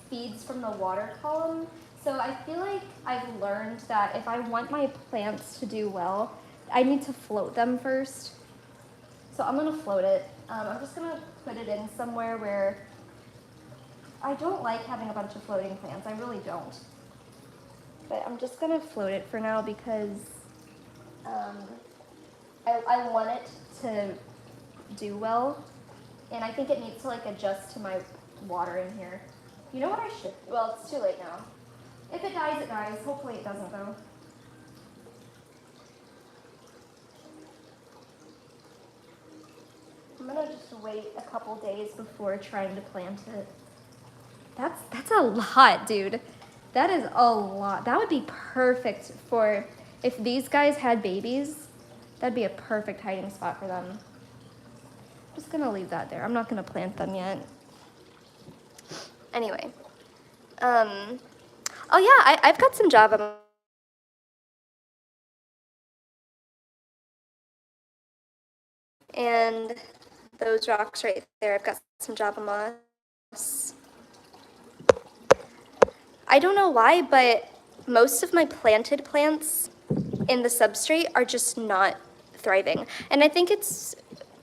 feeds from the water column. So I feel like I've learned that if I want my plants to do well, I need to float them first. So I'm gonna float it. I'm just gonna put it in somewhere where I don't like having a bunch of floating plants. I really don't. But I'm just gonna float it for now because I want it to do well, and I think it needs to like adjust to my water in here. You know what I should, well, it's too late now. If it dies, it dies. Hopefully it doesn't though. I'm gonna just wait a couple days before trying to plant it. That's a lot, dude. That is a lot. That would be perfect for, if these guys had babies, that'd be a perfect hiding spot for them. I'm just gonna leave that there. I'm not gonna plant them yet. Anyway. Oh yeah, I've got some Java. And those rocks right there, I've got some Java moss. I don't know why, but most of my planted plants in the substrate are just not thriving. And I think it's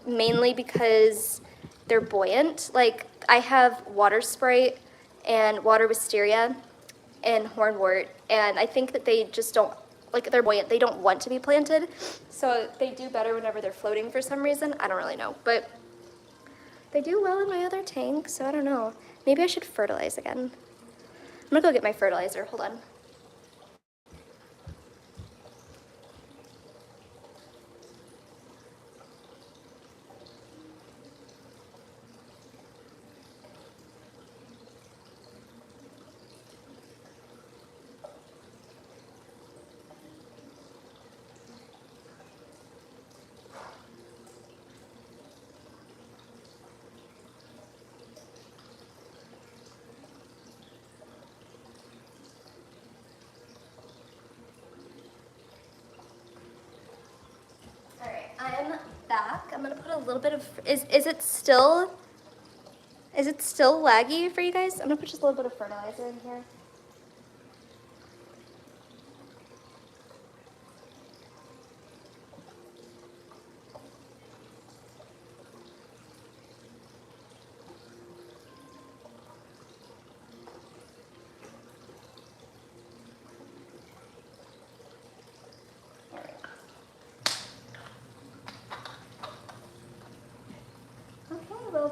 mainly because they're buoyant. Like, I have water sprite and water wisteria and hornwort, and I think that they just don't, like, they're buoyant. They don't want to be planted, so they do better whenever they're floating for some reason. I don't really know, but they do well in my other tank, so I don't know. Maybe I should fertilize again. I'm gonna go get my fertilizer. Hold on. I'm back. I'm gonna put a little bit of, is it still laggy for you guys? I'm gonna put just a little bit of fertilizer in here.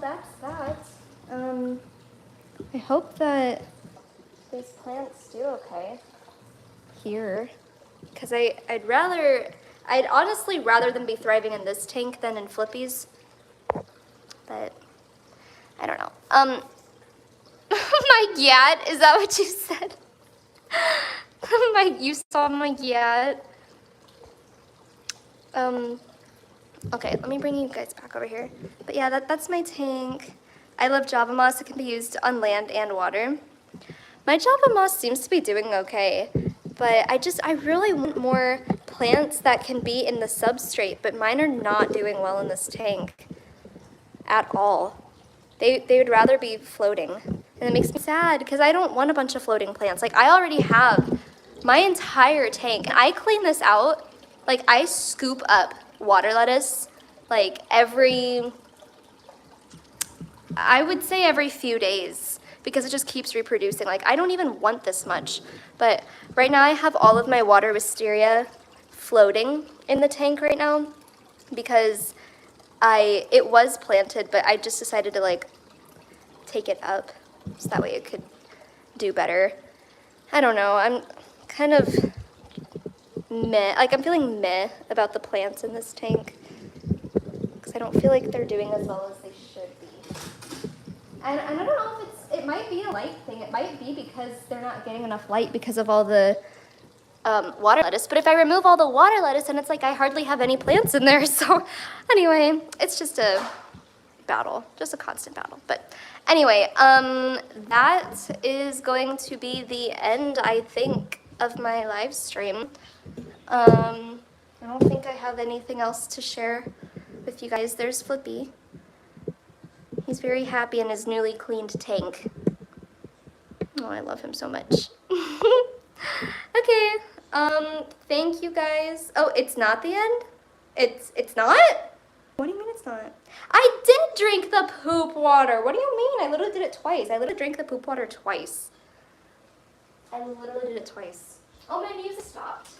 that's that. I hope that these plants do okay here, because I'd honestly rather them be thriving in this tank than in Flippy's, but I don't know. My gat, is that what you said? You saw my gat. Okay, let me bring you guys back over here. But yeah, that's my tank. I love Java moss. It can be used on land and water. My Java moss seems to be doing okay, but I really want more plants that can be in the substrate, but mine are not doing well in this tank at all. They would rather be floating, and it makes me sad because I don't want a bunch of floating plants. Like, I already have my entire tank, and I clean this out. Like, I scoop up water lettuce like I would say every few days, because it just keeps reproducing. Like, I don't even want this much, but right now I have all of my water wisteria floating in the tank right now because it was planted, but I just decided to like take it up so that way it could do better. I don't know, I'm kind of meh, like I'm feeling meh about the plants in this tank because I don't feel like they're doing as well as they should be. And I don't know if it might be a light thing. It might be because they're not getting enough light because of all the water lettuce. But if I remove all the water lettuce, then it's like I hardly have any plants in there. So anyway, it's just a battle, just a constant battle. But anyway, that is going to be the end, I think, of my live stream. I don't think I have anything else to share with you guys. There's Flippy. He's very happy in his newly cleaned tank. Oh, I love him so much. Okay, thank you guys. Oh, it's not the end? It's not? What do you mean it's not? I did drink the poop water. What do you mean? I literally did it twice. I literally drank the poop water twice. I literally did it twice. Oh, my music stopped.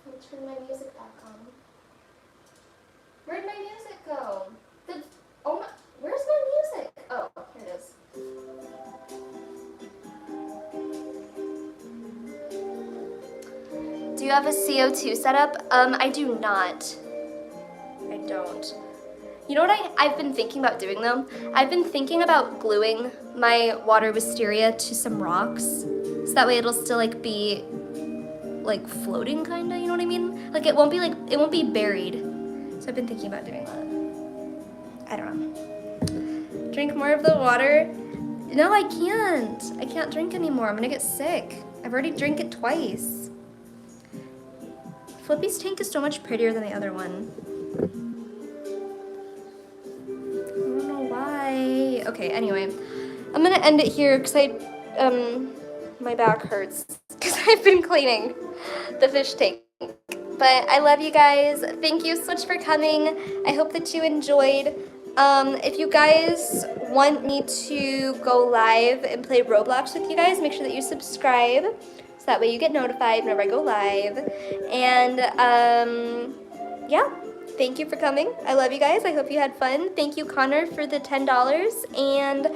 Let me turn my music back on. Where'd my music go? Where's my music? Oh, here it is. Do you have a CO2 setup? I do not. I don't. You know what I've been thinking about doing though? I've been thinking about gluing my water wisteria to some rocks, so that way it'll still like be like floating kinda, you know what I mean? Like it won't be buried. So I've been thinking about doing that. I don't know. Drink more of the water? No, I can't. I can't drink anymore. I'm gonna get sick. I've already drank it twice. Flippy's tank is so much prettier than the other one. I don't know why. Okay, anyway. I'm gonna end it here because my back hurts because I've been cleaning the fish tank. But I love you guys. Thank you so much for coming. I hope that you enjoyed. If you guys want me to go live and play Roblox with you guys, make sure that you subscribe so that way you get notified whenever I go live. And yeah, thank you for coming. I love you guys. I hope you had fun. Thank you, Connor, for the $10. And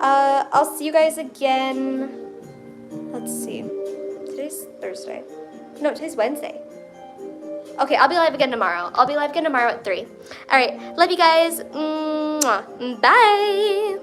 I'll see you guys again. Let's see. Today's Thursday. No, today's Wednesday. Okay, I'll be live again tomorrow. I'll be live again tomorrow at 3. All right, love you guys. Mwah. Bye.